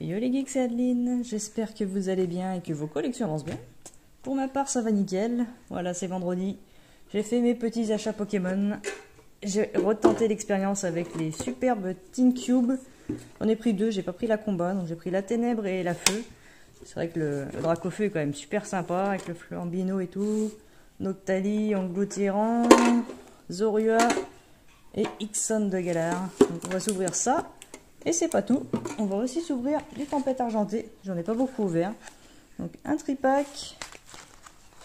Yo les geeks et Adeline, j'espère que vous allez bien et que vos collections avancent bien. Pour ma part, ça va nickel. Voilà, c'est vendredi. J'ai fait mes petits achats Pokémon. J'ai retenté l'expérience avec les superbes Tin Cube. J'en ai pris deux, j'ai pas pris la combat, donc j'ai pris la ténèbre et la feu. C'est vrai que le Dracofeu est quand même super sympa avec le Flambino et tout. Noctali, Anglo-Tyran, Zorua et Ixon de Galar. Donc on va s'ouvrir ça. Et c'est pas tout, on va aussi s'ouvrir du Tempête Argentée, j'en ai pas beaucoup ouvert. Donc un tripack,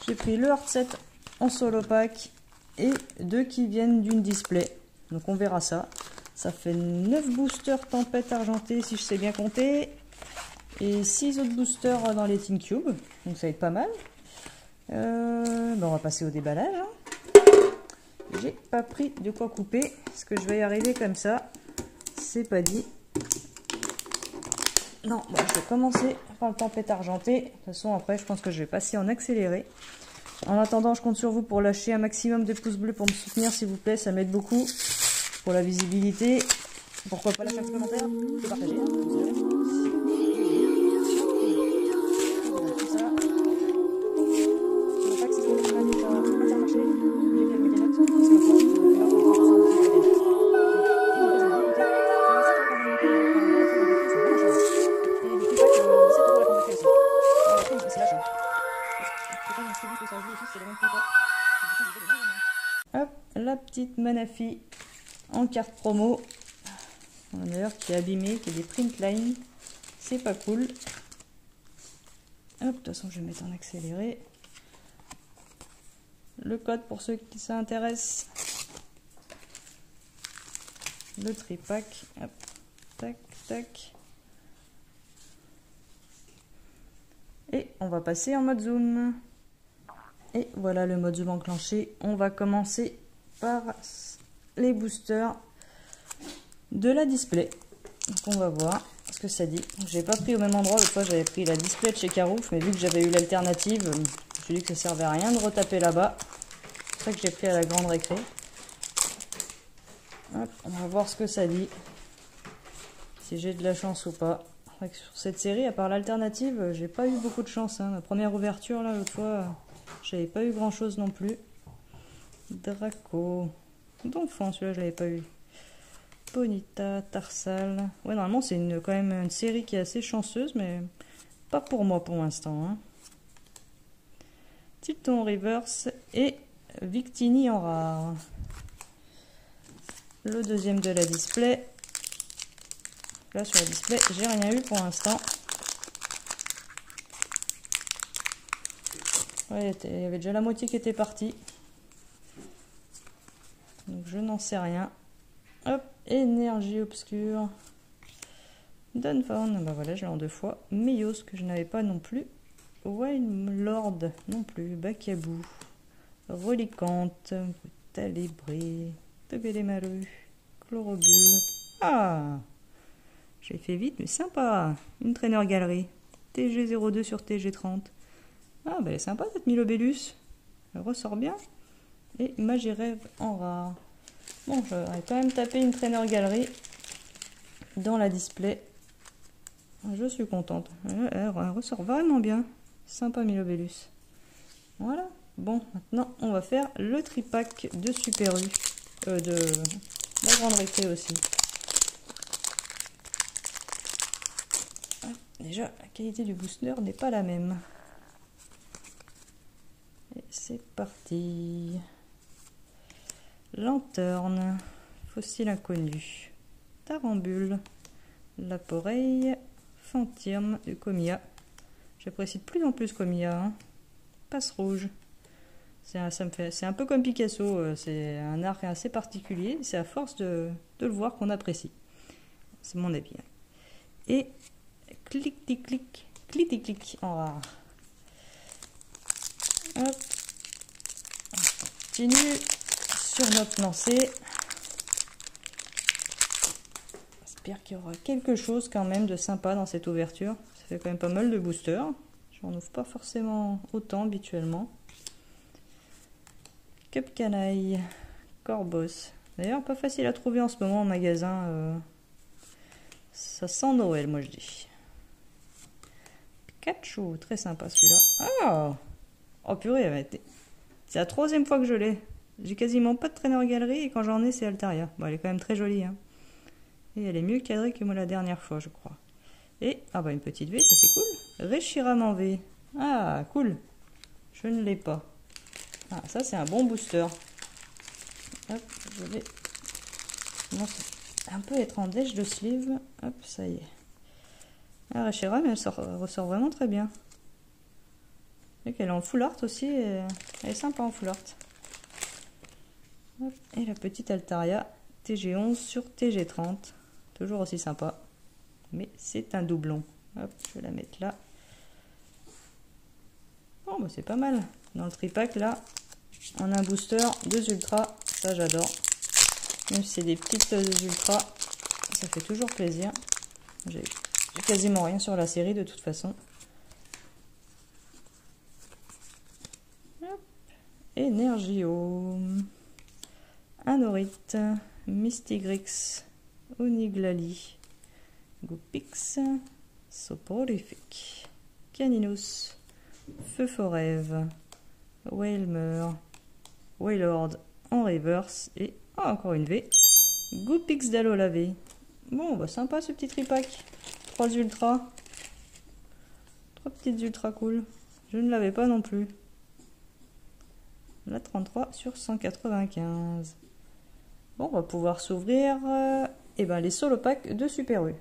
j'ai pris le Hard Set en solo pack et deux qui viennent d'une display. Donc on verra ça. Ça fait 9 boosters Tempête Argentée si je sais bien compter. Et 6 autres boosters dans les Tin Cube, donc ça va être pas mal. On va passer au déballage. J'ai pas pris de quoi couper, parce que je vais y arriver comme ça, c'est pas dit. Non, bon, je vais commencer par le Tempête Argentée. De toute façon, après, je pense que je vais passer en accéléré. En attendant, je compte sur vous pour lâcher un maximum de pouces bleus pour me soutenir, s'il vous plaît. Ça m'aide beaucoup pour la visibilité. Pourquoi pas lâcher un petit commentaire et partager. Hop, la petite Manafi en carte promo. D'ailleurs, qui est abîmée, qui est des print line. C'est pas cool. Hop, de toute façon, je vais mettre en accéléré. Le code pour ceux qui s'intéressent. Le tripack. Hop, tac, tac. Et on va passer en mode zoom. Et voilà le mode zoom enclenché. On va commencer par les boosters de la display. Donc on va voir ce que ça dit. J'ai pas pris au même endroit. L'autre fois j'avais pris la display de chez Carouf, mais vu que j'avais eu l'alternative, je me suis dit que ça servait à rien de retaper là-bas. C'est pour ça que j'ai pris à la grande récré. Hop, on va voir ce que ça dit. Si j'ai de la chance ou pas. Sur cette série, à part l'alternative, j'ai pas eu beaucoup de chance. Ma première ouverture là, l'autre fois, j'avais pas eu grand chose non plus. Draco. D'enfant, celui-là, je l'avais pas eu. Ponyta, Tarsal. Ouais, normalement, c'est quand même une série qui est assez chanceuse, mais pas pour moi pour l'instant. Tilton Reverse et Victini en rare. Le deuxième de la display. Là, sur la display, j'ai rien eu pour l'instant. Ouais, il y avait déjà la moitié qui était partie. Donc, je n'en sais rien. Hop, énergie obscure. Dunfawn, bah voilà, je l'ai en deux fois. Meios, que je n'avais pas non plus. Wild Lord, non plus. Bakabou. Relicante. Brutalébri. Togedemaru. Chlorobule. Ah! J'ai fait vite, mais sympa. Une traîneur galerie. TG02 sur TG30. Ah, bah elle est sympa cette Milobellus. Elle ressort bien. Et Magirève en rare. Bon, j'aurais quand même tapé une traîneur galerie dans la display. Je suis contente. Elle ressort vraiment bien. Sympa Milobellus. Voilà. Bon, maintenant, on va faire le tripack de Super U. De la grande récré aussi. Déjà, la qualité du booster n'est pas la même. Et c'est parti. Lanterne, fossile inconnu, Tarambule, Laporeille, Fantirme et Comia. J'apprécie de plus en plus Comia. Passe rouge. C'est un peu comme Picasso, c'est un art assez particulier. C'est à force de le voir qu'on apprécie. C'est mon avis. Et clic-tic-clic, clic-tic-clic en rare. Hop. On continue sur notre lancée. J'espère qu'il y aura quelque chose quand même de sympa dans cette ouverture. Ça fait quand même pas mal de boosters. J'en ouvre pas forcément autant habituellement. Cup Canaille, Corbos. D'ailleurs, pas facile à trouver en ce moment en magasin. Ça sent Noël, moi je dis. Kacho, très sympa celui-là. Ah! Oh purée, c'est la 3e fois que je l'ai. J'ai quasiment pas de traîneur galerie et quand j'en ai, c'est Altaria. Bon, elle est quand même très jolie, hein. Et elle est mieux cadrée que moi la dernière fois, je crois. Et, ah bah une petite V, ça c'est cool. Reshiram en V. Ah, cool. Je ne l'ai pas. Ah, ça c'est un bon booster. Hop, je vais... un peu être en dèche de sleeve. Hop, ça y est. La Reshiram, elle ressort vraiment très bien. Et qu'elle est en full art aussi. Elle est sympa en full art. Hop, et la petite Altaria TG11 sur TG30. Toujours aussi sympa. Mais c'est un doublon. Hop, je vais la mettre là. Bon, bah c'est pas mal. Dans le tripack, là, on a un booster, 2 ultras. Ça, j'adore. Même si c'est des petites ultras, ça fait toujours plaisir. J'ai quasiment rien sur la série de toute façon. Hop. Energio. Anorite. Mystigrix. Oniglali. Goupix. Soporifique. Caninus. Feu Forève. Whalmer. Wailord en reverse. Et encore une V. Goupix d'Alola-V. Bon, bah sympa ce petit tripack. 3 ultras. 3 petites ultras cool. Je ne l'avais pas non plus. La 33 sur 195. Bon, on va pouvoir s'ouvrir les solo packs de Super U.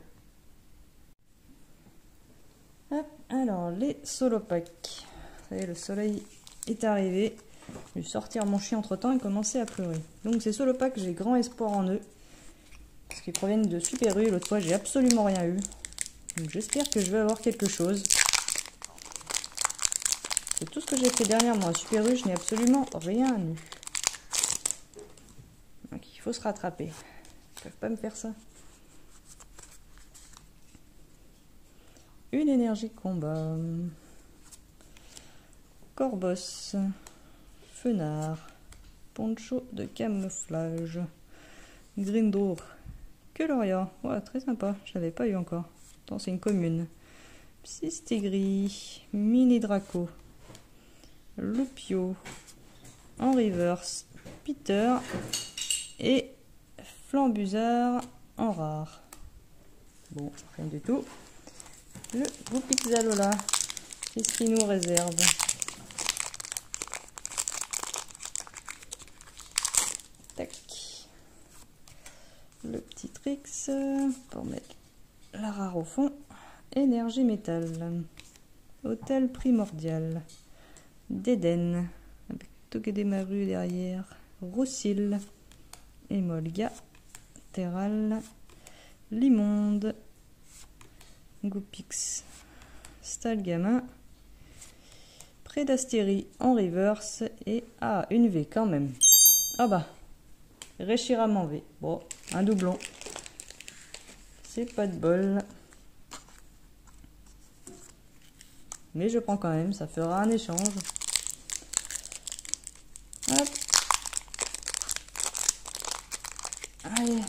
Hop, alors, les solo packs. Vous savez, le soleil est arrivé. Je vais sortir mon chien entre temps et commencer à pleurer. Donc, ces solo packs, j'ai grand espoir en eux. Parce qu'ils proviennent de Super U. L'autre fois, j'ai absolument rien eu. Donc, j'espère que je vais avoir quelque chose. C'est tout ce que j'ai fait dernièrement à Super U, je n'ai absolument rien eu. Donc, il faut se rattraper. Ils ne peuvent pas me faire ça. Une énergie combat. Corbos. Fenard. Poncho de camouflage. Grindour. Keloria. Ouais, très sympa. Je l'avais pas eu encore. Attends, c'est une commune. Psystigri. Mini Draco. Lupio. En reverse. Peter. Et Flambuzard en rare. Bon, rien du tout. Le Goupix d'Alola. Qu'est-ce qu'il nous réserve? Tac. Le petit Trix pour mettre la rare au fond. Énergie métal. Hôtel primordial. D'Eden. Avec Togedemaru derrière. Roussil. Emolga. Terral. Limonde. Goupix. Stalgamin. Prédastérie en reverse. Et une V quand même. Ah bah. Reshiram en V. Bon, un doublon. C'est pas de bol. Mais je prends quand même, ça fera un échange. Hop. Allez.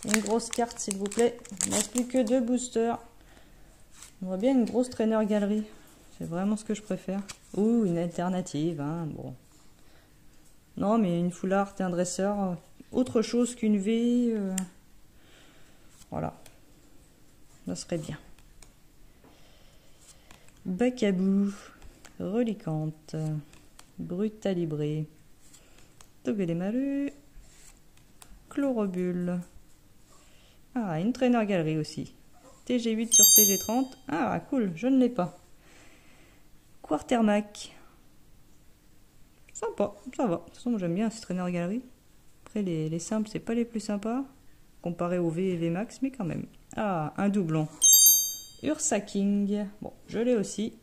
Une grosse carte s'il vous plaît. Il ne reste plus que 2 boosters. J'aimerais bien une grosse traîneur galerie. C'est vraiment ce que je préfère. Ou une alternative. Hein. Bon. Non mais une full art et un dresseur. Autre chose qu'une V. Voilà. Ça serait bien. Bacabou. Relicante. Brutalibré. Togedemaru. Chlorobule. Ah, une traîneur galerie aussi. TG8 sur TG30. Ah, cool, je ne l'ai pas. Quartermac. Sympa, ça va. De toute façon, j'aime bien ces traîneurs galerie. Après, les simples, c'est pas les plus sympas. Comparé au V et V Max, mais quand même. Ah, un doublon. Ursa King. Bon, je l'ai aussi.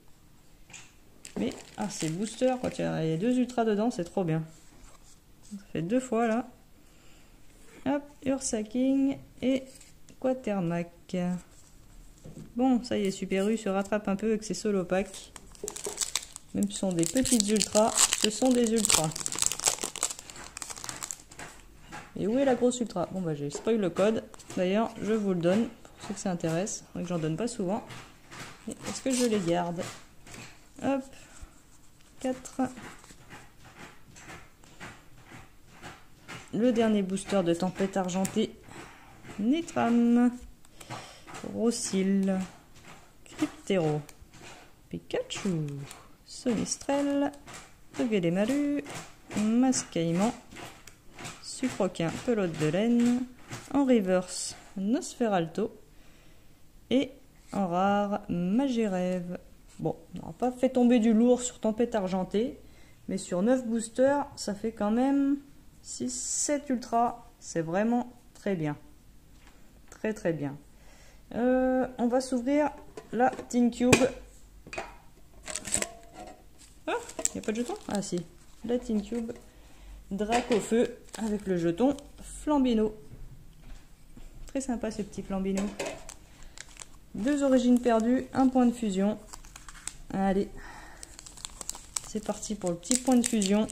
Mais, c'est booster. Quand il y a 2 ultras dedans, c'est trop bien. Ça fait 2 fois, là. Hop, Ursa King et Quatermac. Bon, ça y est, Super U se rattrape un peu avec ses solo packs. Même si ce sont des petites ultras, ce sont des ultras. Et où est la grosse ultra? Bon, bah j'ai spoil le code. D'ailleurs, je vous le donne pour ceux que ça intéresse. C'est vrai que j'en donne pas souvent. Est-ce que je les garde? Hop. 4. Le dernier booster de Tempête Argentée. Nitram. Rossil. Cryptero. Pikachu. Sonistrel. Togedemaru. Mascaïman. Sucroquin. Pelote de laine. En reverse. Nosferalto. Et en rare. Magirève. Bon, on n'a pas fait tomber du lourd sur Tempête Argentée. Mais sur 9 boosters, ça fait quand même 6, 7 ultras. C'est vraiment très bien. Très très bien. On va s'ouvrir la Tin Cube. Ah, il n'y a pas de jeton? Ah si, la Tin Cube. Dracofeu avec le jeton Flambino. Très sympa ces petits Flambino. 2 origines perdues, 1 point de fusion. Allez, c'est parti pour le petit point de fusion.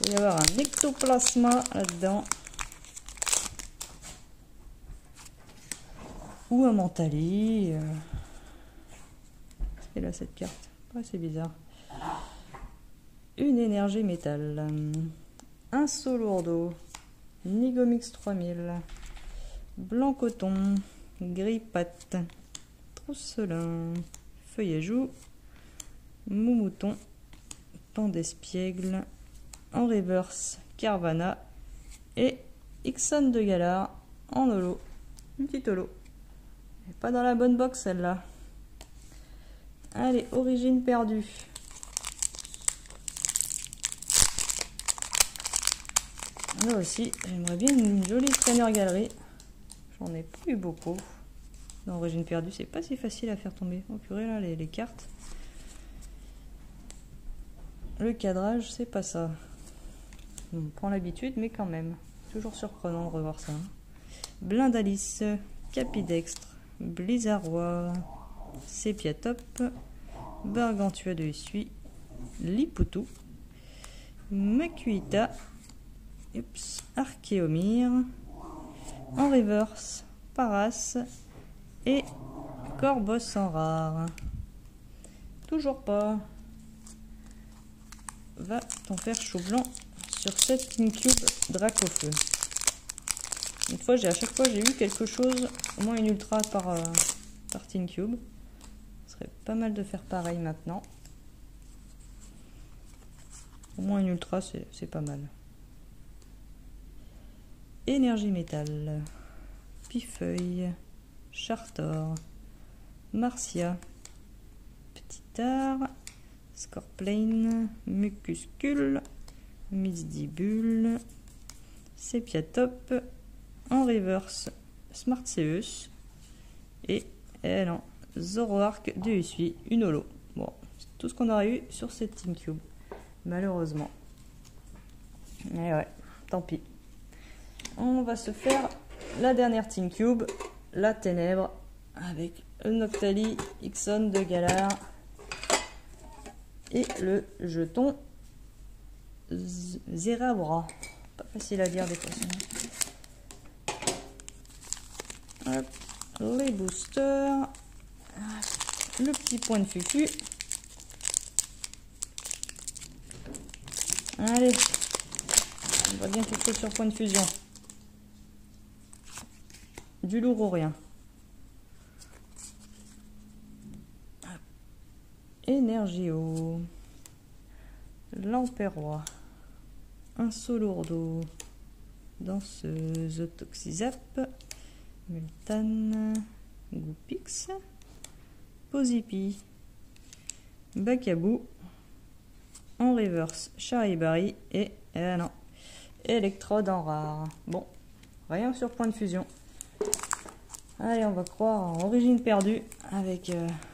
Il va y avoir un ectoplasma là-dedans. Ou un mentali. C'est là cette carte. Ouais, c'est bizarre. Une énergie métal. Un Solourdo. Nigomix 3000. Blanc coton. Gris pâte. Trousselin. Feuillajou. Moumouton. Pan d'espiègle. En reverse. Carvana. Et Ixon de Galar. En holo. Une petite holo. Pas dans la bonne box celle-là. Allez, origine perdue. Là aussi, j'aimerais bien une jolie traîneur galerie. J'en ai pas eu beaucoup. Dans origine perdue, c'est pas si facile à faire tomber. Oh purée, là, les cartes. Le cadrage, c'est pas ça. On prend l'habitude, mais quand même. Toujours surprenant de revoir ça. Blindalice, Capidextre, Blizzarrois, Sépiatop, Gargantua de Essuie, Lipoutou, Makuita, Archéomire, en reverse, Paras et Corboss en rare. Toujours pas. Va t'en faire chaud blanc sur cette Tin Cube Dracofeu. À chaque fois j'ai eu quelque chose, au moins une ultra par Tin Cube. Ce serait pas mal de faire pareil maintenant. Au moins une ultra, c'est pas mal. Énergie métal. Pifeuille. Chartor. Marcia. Petit art. Scorplane. Mucuscule. Misdibule. Sépiatop. En reverse. Smart Zeus. Et non, Zoroark de Usui, une holo. Bon, c'est tout ce qu'on aurait eu sur cette Tin Cube. Malheureusement. Et ouais, tant pis. On va se faire la dernière Tin Cube, la Ténèbre, avec le Noctali, Ixon de Galar et le jeton Zerabra. Pas facile à dire des fois. Hop, les boosters, le petit point de fufu. Allez, on voit bien quelque chose sur point de fusion. Du lourd ou rien. Énergio, Lamperrois, un Solourdo, danseuse Toxizap, Multan, Goupix, Pozipi, Bakabou, en reverse Charibari et non, Électrode en rare. Bon, rien sur point de fusion. Allez, on va croire en origine perdue avec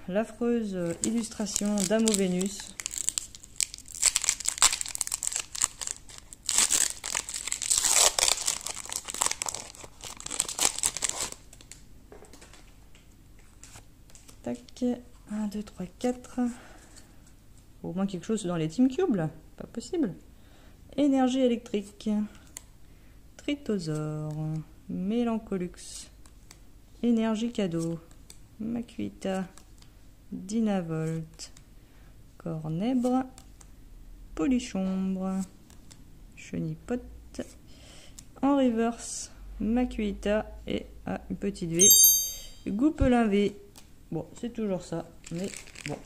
l'affreuse illustration d'Amo Vénus. Tac, 1, 2, 3, 4. Au moins quelque chose dans les Tin Cube, là. Pas possible. Énergie électrique. Tritosaure. Mélancolux. Énergie cadeau. Makuita. Dynavolt, Cornèbre, Polichombre, Chenipote, en reverse, Makuhita et une petite V, Goupelin V. Bon, c'est toujours ça, mais bon,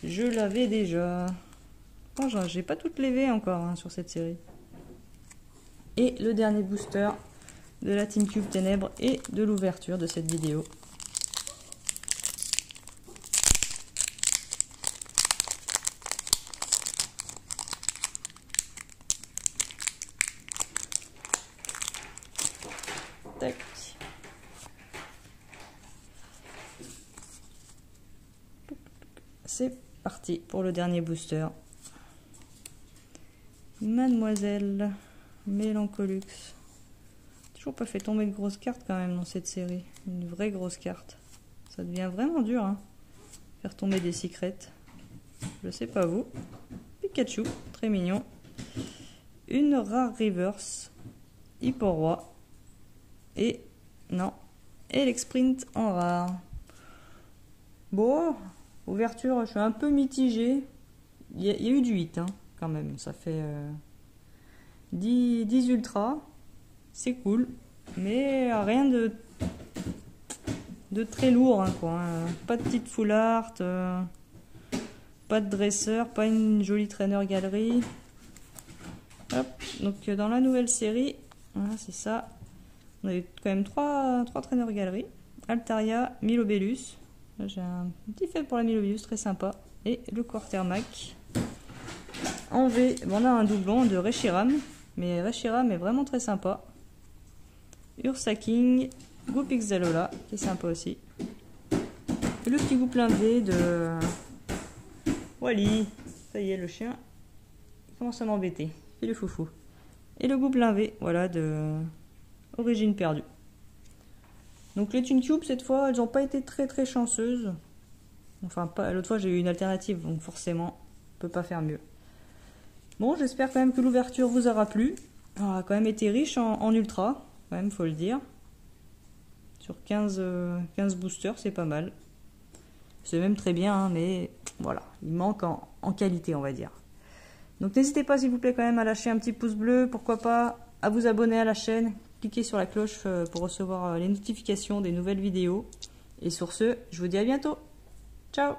je l'avais déjà. Oh, j'ai pas toutes les V encore hein, sur cette série. Et le dernier booster de la Team Cube Ténèbres et de l'ouverture de cette vidéo. Tac. C'est parti pour le dernier booster. Mademoiselle Mélancolux. Toujours pas fait tomber de grosses cartes quand même dans cette série. Une vraie grosse carte. Ça devient vraiment dur hein. Faire tomber des secrets. Je sais pas vous. Pikachu, très mignon. Une rare reverse. Hipporoi. Et non. Et l'exprint en rare. Bon, ouverture, je suis un peu mitigé. Il y a eu du 8 hein, quand même. Ça fait 10 ultras. C'est cool. Mais rien de très lourd. Hein, quoi. Pas de petite full art. Pas de dresseur. Pas une jolie trainer galerie. Hop. Donc dans la nouvelle série, voilà, c'est ça. On a eu quand même 3 traîneurs galeries. Altaria, Milobellus. J'ai un petit fait pour la Milobellus, très sympa. Et le Quartermac. En V, bon, on a un doublon de Reshiram. Mais Reshiram est vraiment très sympa. Ursaking, Goupixalola, qui est sympa aussi. Et le petit Goupelin V de Wally. Ça y est, le chien il commence à m'embêter. Il est foufou. Et le Goupelin V, voilà, de Origine perdue. Donc les Toon Cube, cette fois, elles n'ont pas été très chanceuses. Enfin, pas l'autre fois, j'ai eu une alternative, donc forcément, on peut pas faire mieux. Bon, j'espère quand même que l'ouverture vous aura plu. Elle a quand même été riche en ultra, quand même, faut le dire. Sur 15 boosters, c'est pas mal. C'est même très bien, hein, mais voilà, il manque en qualité, on va dire. Donc n'hésitez pas, s'il vous plaît, quand même, à lâcher un petit pouce bleu, pourquoi pas, à vous abonner à la chaîne. Cliquez sur la cloche pour recevoir les notifications des nouvelles vidéos. Et sur ce, je vous dis à bientôt. Ciao!